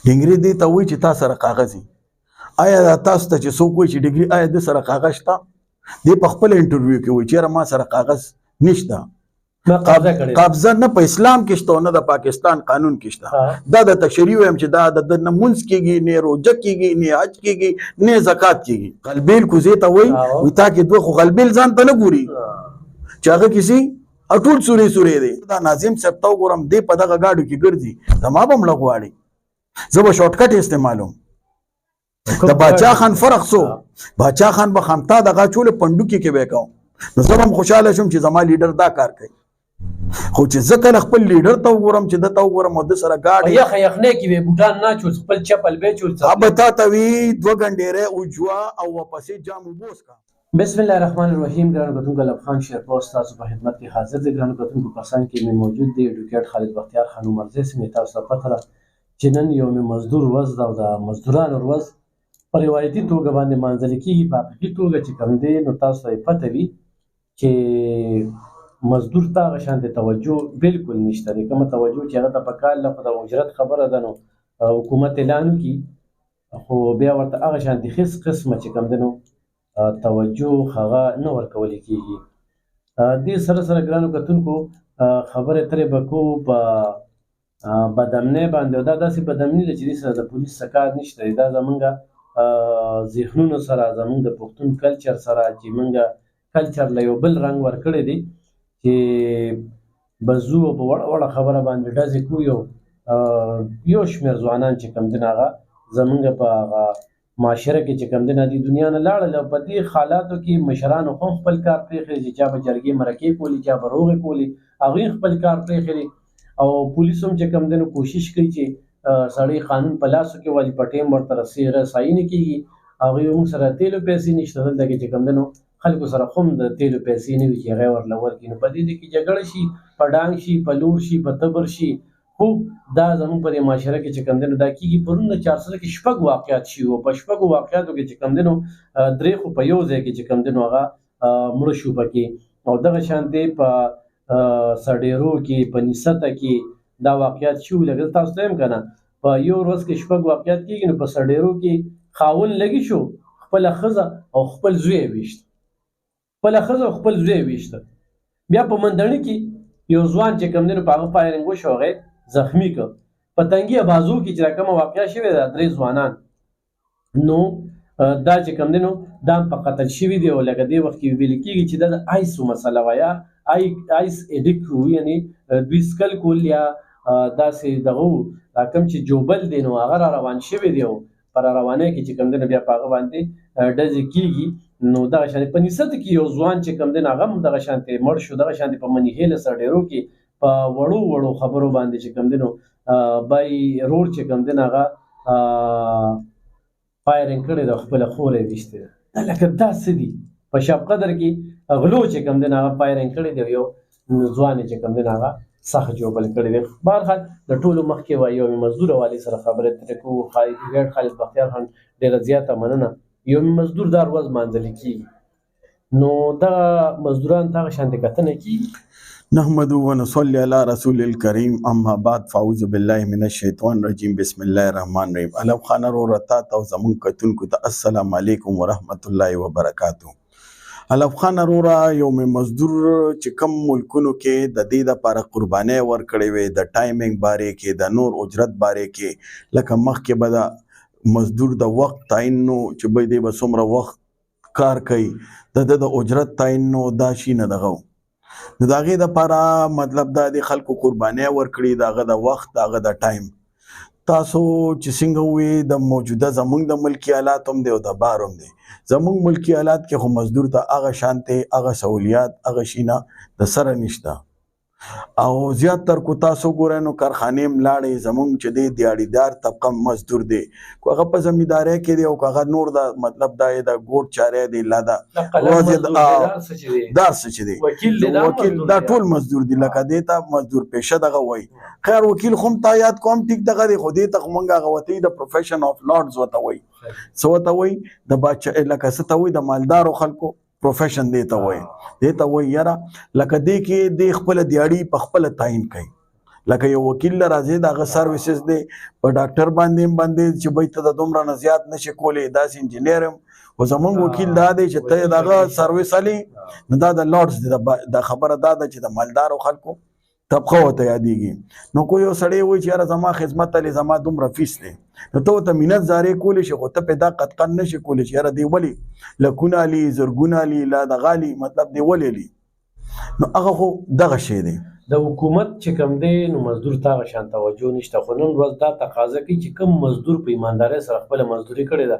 ډنګري دې ته وایي چې تا سره کاغذ آیا تاسو ته چې څوک وایي چې ډګري آیا د سره کاغذ شته دې په خپل انټرویو کې وایي چېرې ما سره کاغذ نشته قبضه نه په اسلام کې شته نه د پاکستان قانون کې شته دا د تشریع وایم چې دا د نه مونځ کېږي نه روژه کېږي نه حج کېږي نه زکات کېږي غلبیل کوزې ته وایي تا کې دوه خو غلبیل ځان ته نه ګوري چې هغه کسي ټول سورې سورې دی دا ناظم صاحب ته وګورم دې په دغه ګاډو کې ګرځي زما به مړه غواړي زه به شارټ کټ استعمالوم د باچا خان فرق سو باچا خان به خامتا دغه چولې پنډوکي کې به کوم نو زه هم خوشحاله شم چې زما لیډر دا کار کوي خو چې زه کله خپل لیډر ته وګورم چې د ته وګورم او د سره ګاډ یخنې کې به بوټان نه چول خپل چپل به چول اب تا ته وی دوه غنډېره او جوا او واپسې جام وبوس کا بسم الله الرحمن الرحیم ګرانو کتونکو لب خان شیر پوسټ تاسو په خدمت کې حاضر دي ګرانو کتونکو پسان کې مې موجود دی ایډوکیټ خالد بختیار خان مرزي سمې تاسو ته پته را چې نن یو مزدور ورځ دا د مزدورانو ورځ په روایتي توګه باندې مانځل کېږي په حقیقي توګه چې کوم دی نو تاسو ته پته وي چې مزدور ته هغه شانې توجه بالکل نشته دی کومه توجه چې هغه ته په کال له د اجرت خبره ده نو حکومت اعلان کړي خو بیا ورته هغه شانې هېڅ قسمه چې کوم دی نو توجه هغه نه ورکول کېږي دې سره سره ګرانو کتونکو خبرې ترې به کوو په بدامنۍ باندې او دا داسې بدامني ده چې دې سره د پولیس څه کار نشته دی دا زمونږ ذهنونو سره زمونږ د پښتون کلچر سره چې مونږ کلچر له یو بل رنګ ورکړی دی چې بزو په وړه وړه خبره باندې ډزې کوو یو شمېر ځوانان چې کوم دي هغه زمونږ په هغه معاشره کې چې کوم دي د دنیا نه لاړل او په دې حالاتو کې مشرانو هم خپل کار پرېښی چې چا به جرګې مرکې کولي چا به روغې کولي هغوی خپل کار پرېښی او پولیس هم چې کوم دی نو کوشش کوي چې سړی قانون په لاسو کې والي په ټیم ورته رسایي نه کېږي هغوی هم سره تیلو پیسې نشته دلته کې چې کوم دی نو خلکو سره خو د تیلو پیسې نه وي چې هغه ورله ورکړي نو په دې کې جګړه شي په ډانګ شي په لور شي په تبر شي خو دا زموږ په دې معاشره کې چې کوم دی نو دا کېږي پرون د 400 کې شپږ واقعات شي او په شپږو واقعاتو کې چې کوم دی نو درې خو په یو ځای کې چې کوم دی نو هغه مړه شو پکې او دغه شانتې په سډیرو کې په نیسته کې دا واقعات شو لکه تاسو ته هم که نه په یو ورځ کې شپږ واقعات کېږي نو په سډیرو کې خاون لګي شو خپله ښځه او خپل زوی یې ویشت خپله ښځه او خپل زوی یې ویشته بیا په منډڼي کې یو ځوان چې کوم دی نو په هغه فایرنګ وشو هغه زخمی که په تنګي بازو کې چې دا کومه واقعه شوې ده درې ځوانان نو دا چې کوم دی نو دا هم په قتل شوي دي او لکه دې وخت کې ویل کېږي چې دا د آیسو مسله وه یا آیس ایډیکټ وو یعنې دوی سکل کول یا داسې دغه دا کوم چې جوبل دی نو هغه را روان شوی دی او په را روانۍ کې چې کوم دی نو بیا په هغه باندې ډزې کېږي نو دغه شانې په نیسته کې یو ځوان چې کوم دی نو هغه هم دغه شانتې مړ شو دغه شانتې په منیهیله سرډیرو کې په وړو وړو خبرو باندې چې کوم دی نو بای روډ چې کوم دی نو هغه فایرنګ کړی ده خپله خور یې ویشتې ده دا لکه دا څه دي په شب قدر کې غلو چې کوم دی نو هغه فایرنګ کړی دی یو ځوان چې کوم دی نو هغه سخت جوبل کړی دی بهرحال د ټولو مخکې وایي یو مزدور والي سره خبرې ترې کوو خالد بختیار خان ډېره زیاته مننه یو مزدور دا ورځ مانځلې کېږي نو دغه مزدوران ته هغه شانتې کتنه کېږي نحمده ونصلي على رسول الكريم اما بعد فاعوذ بالله من الشیطان الرجیم بسم الله الرحمن الرحیم الف خان رورتا تو زمون کتونکو ته السلام علیکم ورحمت الله وبرکاتہ الف خان رورا یوم مزدور چې کم ملکونو کې د دې لپاره قربانۍ ورکړې وي د ټایمینګ باره کې د نور اجرت باره کې لکه مخکې به د مزدور د وخت تعین نو چې به دې به څومره وخت کار کوي د اجرت تعین نو دا شي نه دغه نو د هغې دپاره مطلب دا د خلکو قربانۍ ورکړي د هغه د وخت د هغه د ټایم تاسو چې څنګه ووایي د موجوده زمونږ د ملکي حالات هم دی او د بار هم دی زمونږ ملکي حالات کې خو مزدور ته هغه شانتې هغه سهولیات هغه شي نه د سره نشته او زیاتر کو تاسو ګورئ نو کارخانې هم لاړې زمونږ چې دی دیاړیدار طبقه مزدور دی که هغه په زمیندارۍ کې دی او که هغه نور د مطلب دا یې د ګوټ چارې دی لا دا څه چې دی وکیل دا ټول مزدور دي لکه دې ته مزدور پیشه دغه وایي خیر وکیل خو هم تا یاد کوم ټیک دغه دی خو دې ته خو موږ هغه وتهیي د پروفیشن آف لارډز ورته وایي څه ورته وایي د باچا لکه څه ته وایي د مالدارو خلکو پروفیشن دیتا وای دیتا وای یاره لکه دې کې د خپل دیاړي په خپل تعین کوي لکه یو وکیل راځي دغه سرویسز دی په ډاکټر باندې چې به ته د دومره نه زیات نشي کولی داسې انجینیر یم خو زمونږ وکیل دا دی چې ته دغه سرویس علي نو دا د لارډز دی دا خبره دا ده چې د مالدارو خلکو طبقه ورته یادېږي نو کو یو سړی وایي چې یاره زما خدمت علي زما دومره فیس دی نو ته ورته مینت زارې کولی شي خو ته پې دا قطقن نشي کولی چې یاره دی ولې لکونه علي زرګونه علي لا دغه علي مطلب دی ولې علي نو هغه خو دغه شی دی د حکومت چې کوم دی نو مزدور ته هغه شان توجه نشته خو نن ورځ دا تقاضا کوي چې کوم مزدور په ایماندارۍ سره خپله مزدوري کړې ده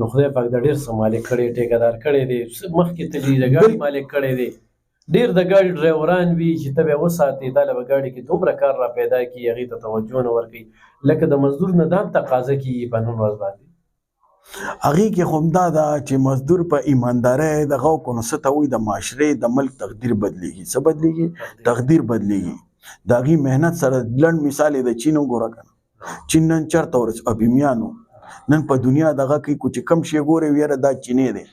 نو خدای پاک د ډېر څه مالک کړی ټیکهدار کړی دی مخکې تلي د ګاډي مالک کړی دی ډېر د ګاډي ډرایوران وي چې ته بیا وساتې دا له به ګاډي کې دومره کار را پیدا کړي هغې ته توجه نه ورکوي لکه د مزدور نه دا هم تقاضا کېږي په نن ورځ باندې هغې کې خو همدا ده چې مزدور په ایماندارۍ دغه وکړو نو څه ته وایي د معاشرې د ملک تقدیر بدلیږي څه بدلیږي تقدیر بدلیږي د هغې محنت سره لنډ مثال یې د چین وګوره که نه چین نن چېرته ورس ابیمیانو نن په دنیا دغه کې کو چې کم شی ګورې ویره دا چینی دی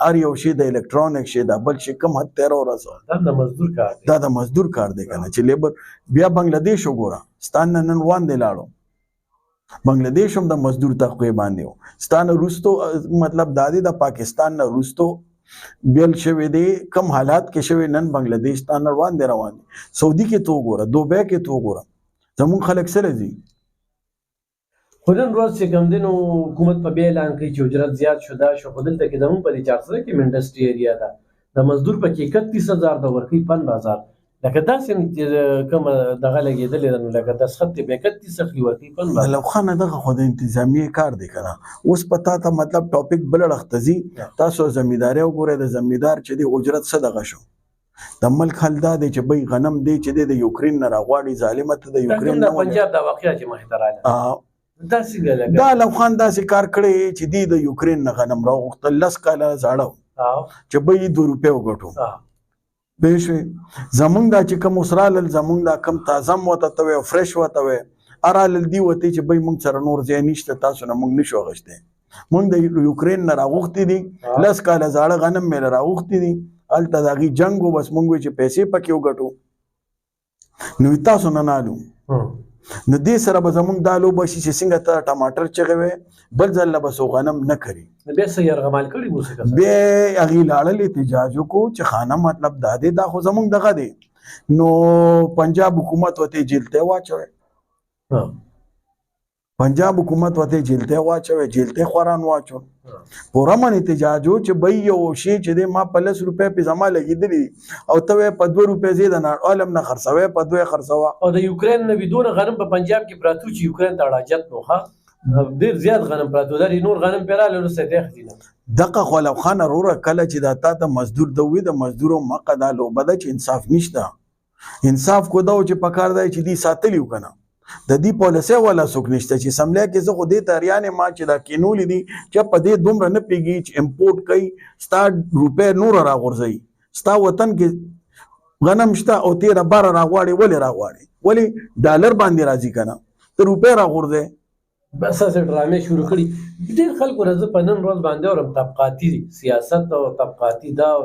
هر یو شی د الکترونیک شی دا بل شي کم حد ته راورسوه دا د مزدور کار دی دا د مزدور کار دی که نه چې لیبر بیا بنګلادیش وګوره ستا نه نن وړاندې لاړو بنگلادیش هم د مزدور طبقې باندې و ستا نه وروستو مطلب دا دی د پاکستان نه وروستو بیل شوی دی کم حالات کې شوی نن بنگلادیش ستا نه وړاندې روان دي سعودي کې تو وګوره دوبۍ کې تو وګوره زمونږ خلک سره ځي خو نن ورځ چې کوم دی نو حکومت په بیا اعلان کوي چې اجرت زیات شو دا شو خو دلته کې زموږ په دې 400 کې انډسټري ایریا ده د مزدور پکې 31000 د ورکوي 15000 لکه داسې کومه دغه لګېدلې ده نو لکه دسخط یې بیا 31 اخلي ورکوي 15000 لو خانه دغه خو د انتظامیې کار دی که نه اوس په تا ته مطلب ټاپک بل اړخ ته ځي تاسو زمینداري وګورئ د زمیندار چې دی اجرت څه دغه شو د ملک حل دا دی چې بی غنم دی چې دی د یوکرین نه راغواړي ظالمه ته د یوکرین د پنجاب دا واقعه چې مخې ته راغله دا لو خان داسې کار کړی چې دی د یوکرین نه غنم راغوښتل 10 کاله زاړه چې به یې 2 روپۍ وګټو پوه شوې زمونږ دا چې کوم اوس رالل زمونږ دا کم تازه م ورته ته وی او فرش ورته وی رالل دی وتې چې بی موږ سره نور ځای نشته تاسو نه موږ نشو اخیستی موږ د یوکرین نه راغوښتي دي 10 کاله زاړه غنم مې له راغوښتي دي هلته د هغې جنګ و بس موږ وی چې پیسې پکې وګټو نو تاسو نه نالو نو دې سره به زمونږ دا لوبه شي چې څنګه ته ټماټر چغې وی بل ځل به څو غنم نه کري بیا څه یرغمال کړي مو څه بیا هغې لاړل احتجاج وکړو چې خانه مطلب دا دی دا خو زمونږ دغه دی نو پنجاب حکومت ورته جیل ته واچوی پنجاب حکومت ورته جیل ته واچوی جیل ته خوران واچو پوره من احتجاج و چې بی یو شی چې دی ما په 10 روپۍ پې زما لګېدلي او ته په 2 روپۍ زی د نړعالم نه خرڅوی په 2 خرڅوه او د یوکرین نه دونه غنم په پنجاب کې پراته چې یوکرین ته اړاجت نو ښه ډېر زیات غنم پراته در نور غنم پې راغلی وروسته یې اخلي نه دغه خو لو خانه وروره کله چې دا تا ته مزدور ده وي د مزدورو مقه دا لوبه ده چې انصاف نشته انصاف کو دا و چې پکار دی چې دی ساتلی و که نه د دې پالیسۍ والا څوک نشته چې سملیا کې زه خو دې ته حیران یم چې دا کینولي دي چې په دې دومره نه پوهېږي چې امپورټ کوي ستا روپۍ نوره راغورځوي ستا وطن کې غنم شته او تیره باره راغواړي ولې راغواړي ولې ډالر باندې راځي که نه ته روپۍ راغورځوې بس هسې ډرامې شروع کړي ډېر خلکو نه زه په نن ورځ باندې اورم طبقاتي سیاست او طبقاتي دا او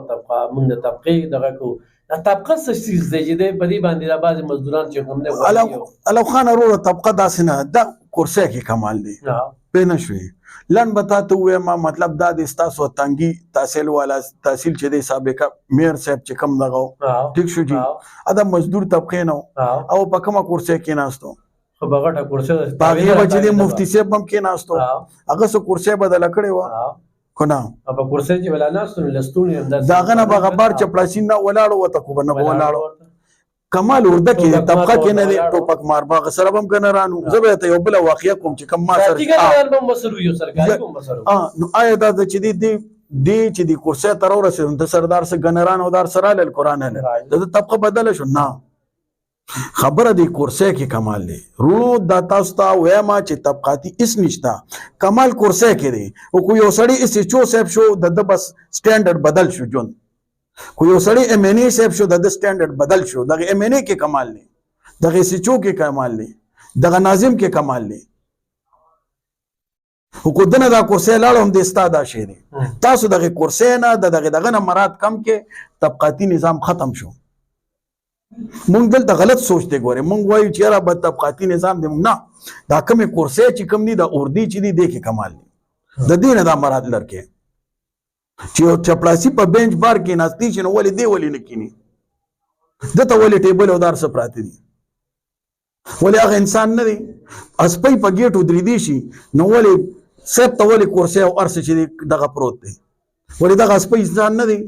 موږ د طبقې دغه کوو دا طبقه څه چیز دی چې دی په دې باندې دا بعضې مزدوران چې کوم دی الو خان وروره طبقه داسې نه دا کرسۍ کې کمال دی پوه نه شوې لنډ به تا ته ووایم مطلب دا دی ستاسو تنګي تحصیل والا تحصیل چې دی سابقه میر صاحب چې کم دغه و ټیک شو جي دا مزدور طبقې نه او په کومه کرسۍ کېناستو خو به غټه کرسۍ په هغې به چې دی مفتي صاحب هم کېناستو هغه څه کرسۍ بدله کړې وه خو نه په کرسۍ چې ولا ناستو نو لستوڼي همداسې د هغه نه به غبار چپړاسي نه ولاړو ورته خو به نه به ولاړو کمال ورده کې طبقه کې نه دی ټوپک مار به هغه سره به هم ګنرانو زه به درته یو بله واقعه کوم چې کوم ما سره نو آیا دا ده چې دی چې د کرسۍ ته راورسېدم د سردار څه ګنران او دار سره لل قرآن لل د طبقه بدله شو نه خبره دی کرسۍ کې کمال دی رونو دا تاسو ته وایم چې طبقاتي اس نشته کمال کرسۍ کې دی او کو یو سړی اس چو صاحب شو د بس سټانډرډ بدل شو جون کو یو سړی ام ان ای صاحب شو د سټانډرډ بدل شو دغه ام ان ای کې کمال دی دغه اس چو کې کمال دی دغه ناظم کې کمال دی خو کو دنه دا کرسۍ لاړو هم د ستا دا شی دی تاسو دغه کرسۍ نه دغه نه مراد کم کې طبقاتي نظام ختم شو مونږ دلته غلط سوچ دی ګوره مونږ وایو چې یاره بد طبقاتي نظام دی نه دا کومې کورسۍ چې کوم دي دا اردي چې دي دې کې کمال دی د دې نه دا مراد لرکې چې یو چپړاسي په بینچ بار کې ناستې شي نو ولې دې ولې نه کینی دته ولې ټیبل او دار څه پراته دي ولې هغه انسان نه دی اسپی په ګیټ ودرېدی شي نو ولې سب ته ولې کورسۍ او ارس چې دغه پروت دی ولې دغه اسپی انسان نه دی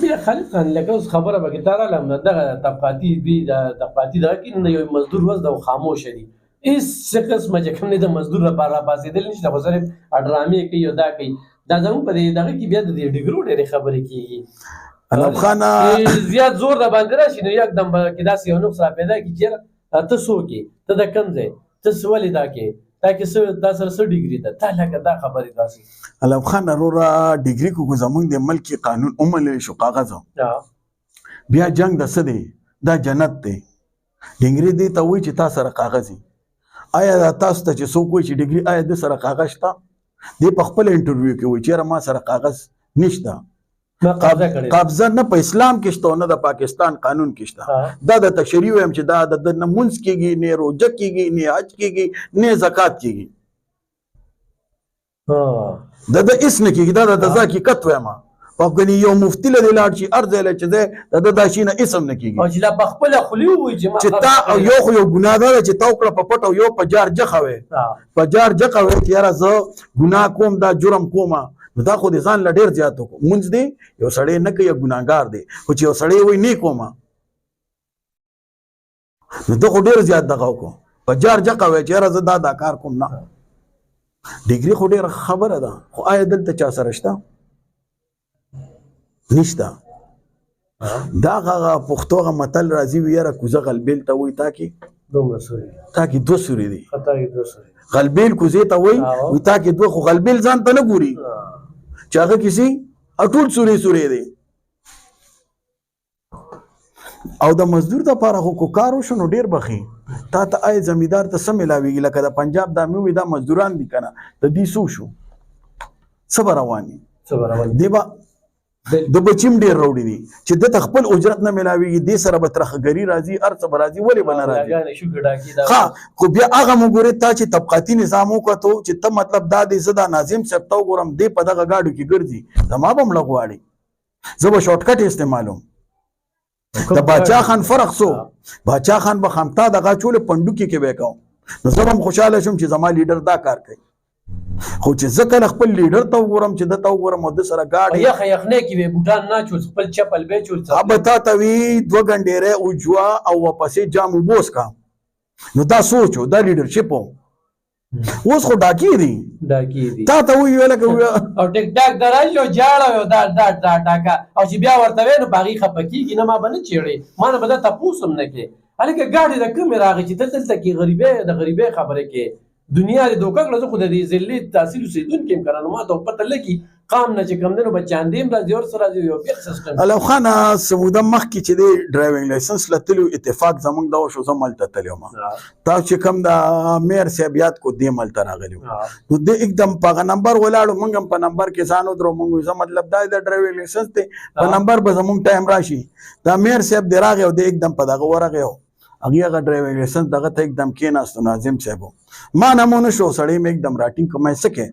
بیا خالد خان لکه اوس خبره به کې تا راغلم نو دغه طبقاتي دوی د طبقاتي دغه کې نه یو مزدور وز د خاموش دي هېڅ څه قسمه چې کوم دی د مزدور لپاره راپاڅېدل نشته خو صرف ډرامې کوي او دا کوي دا زموږ په دې دغه کې بیا د دې ډیګرو ډېرې خبرې کېږي علم خانه زیات زور د باندې راشي نو یکدم به کې داسې یو نقص را پیدا کړي چې ته څوک یې ته د کوم ځای ته څه ولې دا کې تا کې دا سره څه ډیګري ده تا لکه دا خبرې داسې علم خان وروره ډیګري کو زمونږ د ملک قانون عمل شو کاغذ بیا جنگ د څه دی دا جنت دی ډیګري دی ته وایي چې تا سره کاغذ آیا دا تاسو ته چې څوک وایي چې ډیګري آیا د سره کاغذ شته دی په خپل انټرویو کې وایي چې ما سره کاغذ نشته قبضه نه په اسلام کې شته نه د پاکستان قانون کې شته دا د تشریع هم چې دا د نمونځ کېږي نه روزه کېږي نه حج کېږي نه زکات کېږي دا د اس نه کېږي دا د حقیقت وایم افغاني یو مفتی له لاړ شي ارزه له چې دا د شینه اسم نه کېږي او چې لا بخپل خلی وي چې تا یو خو یو ګناګار چې تا وکړه په پټ او یو په جار جخوي په جار جخوي چې یاره زه ګناه کوم دا جرم کوم نو دا خو د ځان له ډېر زیات وکړو مونځ دی یو سړی نه کوي ګناهګار دی خو چې یو سړی وایي نه کوم نو دا خو ډېر زیات دغه وکړو په جار جقه وایي چې یاره زه دا کار کوم نه ډیګري خو ډېره خبره ده خو آیا دلته چا سره شته نشته دا هغه پښتو هغه متل راځي وي یاره کوزه غلبیل ته وایي تا کې دوه سوري دي غلبیل کوزې ته وایي تا کې دوه خو غلبیل ځان ته نه ګوري چې هغه کسی اټول سوري دی او د مزدور د لپاره خو کار وشو نو ډېر بخي تا ته آی زمیندار ته څه ملاویږي لکه د پنجاب دا مې وي دا مزدوران دي که نه د دې څو شو څه به روان دی به د بچیم ډېر راوړي دي چې دته خپل اجرت نه ملاویږي دې سره به ترخګري راځي هر څه به راځي ولې به نه راځي ښه خو بیا هغه مو ګورې تا چې طبقاتي نظام وکړو چې ته مطلب دا دی زه دا ناظم صاحب ته وګورم دې په دغه ګاډو کې ګرځي زما به مړه غواړي زه به شارټ کټ استعمالوم د باچا خان فرق سو باچا خان به خامتا دغه چولې پنډوکي کې به کوم نو زه به هم خوشحاله شم چې زما لیډر دا کار کوي خو چې زه کله خپل لیډر ته وګورم چې دته وګورم او د سره ګاډي یخنې کې به بوټان نه چول خپل چپل به چول اب تا توی دو غنډېره او جوا او واپسې جام وبوس کا نو دا سوچو دا لیډرشپ اوس خو ډاکی دي تا ته ویل او ټیک ټاک درایو جاړو دا ټاکا او چې بیا ورته نو باغی خپکیږي نه ما بنه چیړي ما نه بده تاسو هم نه کې الکه ګاډي د کوم راغی چې دلته کې غریبه د غریبه خبره کې دنیا دې دوکه کړه خو د دې ذلت تحصیل سیدون کې کنه ما ته پته لګي قام نه چې کم دنو بچان دیم راځي اور سره راځي یو پیښ سیستم علم خان سموده مخ کې چې دی ډرایوینګ لایسنس لتلو اتفاق زمونږ دا شو زمال ته تلو ما تاسو چې کم دا میر سیابيات کو دی مل تر غلیو نو دې एकदम په نمبر ولاړو مونږ په نمبر کې ځانو درو مونږ زه مطلب دا د ډرایوینګ لایسنس ته په نمبر به زمونږ ټایم راشي دا میر سیاب دی راغی او دې एकदम په دغه ورغه هغه ډرایوینګ لایسنس دغه ته एकदम کې ناستو ناظم صاحب ما نمونه شو سړی مې एकदम راټینګ کومه سکه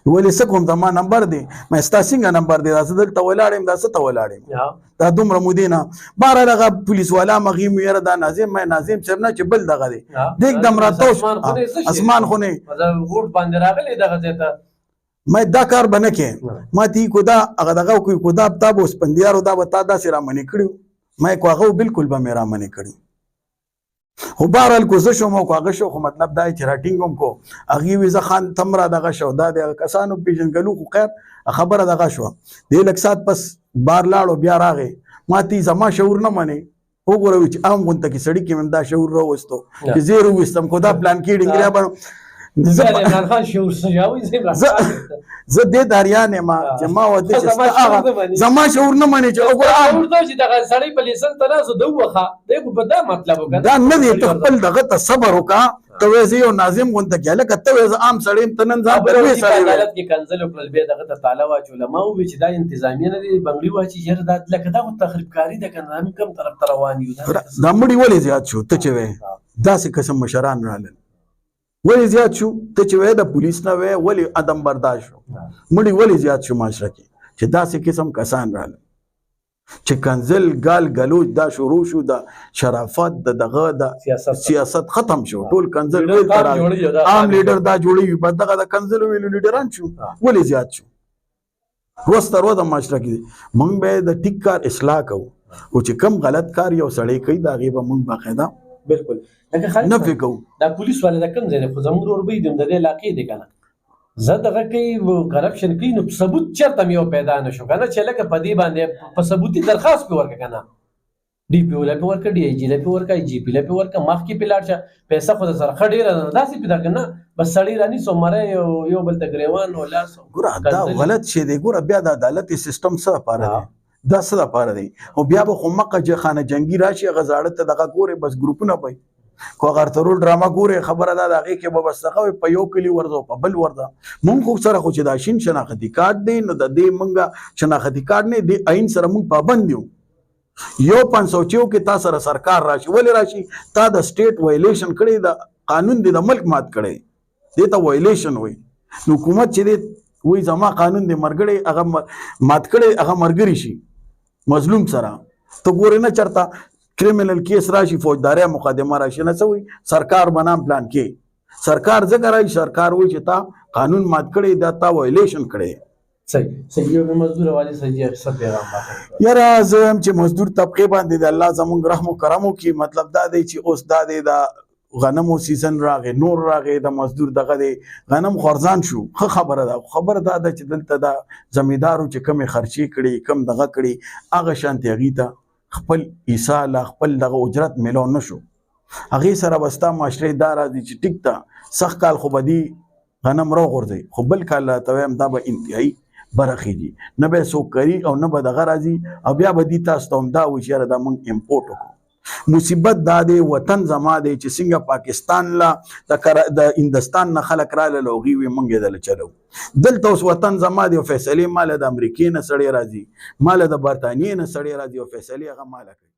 ولې سکوم دا ما نمبر دی مې ستاسینګ نمبر دی دا دلته ولاړم دا څه ته ولاړم دا دومره مودینه بار هغه پولیس والا مغیم یره دا ناظم مې ناظم چرنه چې بل دغه دی د एकदम راتو اسمان خو نه غوټ باندې راغلی دغه ته مې دا کار بنه کې ما تی کو دا هغه دغه کو دا تاسو پندیارو دا وتا دا سره منی کړو مې کو هغه بالکل به مې را منی کړو خو بهرحال کوزه شوم او هغه شو خو مطلب دا چې راټینګوم کو هغه ویزه خان تمرا دغه شو دا د کسانو پیژنګلو خو خیر خبره دغه شو د لکسات پس بار لاړو بیا راغې ماتی زما شعور نه منی وګوره چې عام غونته کې سړی کې دا شعور راوستو چې زیرو وستم کو دا پلان کې ډنګریا باندې زه دې داریانه ما جما و دې زما شعور نه مني چې وګوره چې دغه سړی په لیسن ترازو دوخه دغه په دا مطلب وکړه دا نه دې ته خپل دغه ته صبر وکا ته وایې زه یو ناظم غونته کې هلکه ته وایې زه عام سړی یم ته نن ځان ته لوی سړی وایې. عدالت کې کنځل وکړل بیا دغه ته تاله واچوله ما وویل چې دا انتظامیه نه دی بنګړي واچي یاره دا لکه دا خو تخریبکاري ده که نه موږ کوم طرف ته روان یو دا مړي ولې زیات شو ته چې وایې داسې قسم مشران رالل ولې زیات شو ته چې وایې د پولیس نه وایې ولې عدم برداشت شو مړي ولې زیات شو معاشره کې چې داسې قسم کسان رالل چې کنزل ګال ګلوچ دا شروع شو د شرافت د دغه د سیاست ختم شو ټول کنزل عام لیډر دا جوړوي بس دغه د کنزل ویلو لیډران شو ولې زیات شو روز تر ورځې معاشره کې موږ به د ټیک کار اصلاح کوو او چې کم غلط کار یو سړی کوي د هغې به موږ باقاعده بالکل نفي کوو. دا پولیس والا د کوم ځای دی خو زموږ ورور به یې د دې علاقې دی که نه زه دغه کوي کرپشن کوي نو ثبوت چېرته مې یو پیدا نه شو که نه چې لکه په دې باندې په ثبوتي درخواست پې ورکړه که نه ډي پي او له پې ورکړه ډي آی جي له پې ورکړه آی جي پي له پې ورکړه مخکې پې لاړ شه پیسه خو در سره ښه ډېره ده داسې پې درکړه نه بس سړی رانیسو مری یو بل ته ګرېوان ولاړ سو ګوره دا غلط شی دی ګوره بیا د عدالتي سیسټم څه لپاره دی دا څه لپاره دی او بیا به خو مقه خانه جنګي راشي هغه زاړه ته دغه ګورې بس ګروپونه به کو اگر ترور ډراما ګوره خبره ده د هغې کې به بس دغه په یو کلي ورځه او په بل ورځه مونږ خو سره خو چې دا شین شناختي کارت دی نو د دې مونږ شناختي کارت نه دی آئین سره مونږ پابند یو یو 500 کې تا سره سرکار راشي ولې راشي تا د سټیټ وایلیشن کړی د قانون دی د ملک مات کړی دې ته وایلیشن وایي نو حکومت چې دی وایي زما قانون دی مرګړی هغه مات کړی هغه مرګري شي مظلوم سره ته ګورې نه چرته کریمینل کیس راشي فوجداري مقدمه راشي نه څه وایي سرکار بنام پلان کې سرکار ځکه راشي سرکار وایي چې تا قانون مات کړی دا تا وایلیشن کړی صحیح یو مزدور والی صحیح څه پیغام باندې یاره زه هم چې مزدور طبقه باندې د الله زمونږ رحم و کرم وکړي مطلب دا دی چې اوس دا دی د غنمو سیزن راغی نور راغی د مزدور دغه دی غنم خورزان شو ښه خبره ده خبره دا ده چې دلته د زمیندارو چې کمې خرچې کړي کم دغه کړي هغه شانتې هغې ته خپل ایصال خپل دغه اجرت میلاو نشو هغې سره به ستا معاشرې دا راځي چې ټیک ده سخت کال خو به دې غنم راغورځوي خو بل کال راته وایم دا به انتهایي برخیږي نه به څوک کوي او نه به دغه راځي او بیا به دې تاسو ته هم دا وایي چې یاره دا موږ امپورټ وکړو مصیبت دا دی وطن زما دی چې څنګه پاکستان لا د هندستان نه خلک راله لوغي وي مونږ یې دله چلو دلته اوس وطن زما دی او فیصلې ماله د امریکې نه سړی راځي ماله د برطانیې نه سړی راځي او فیصلې هغه ماله کوي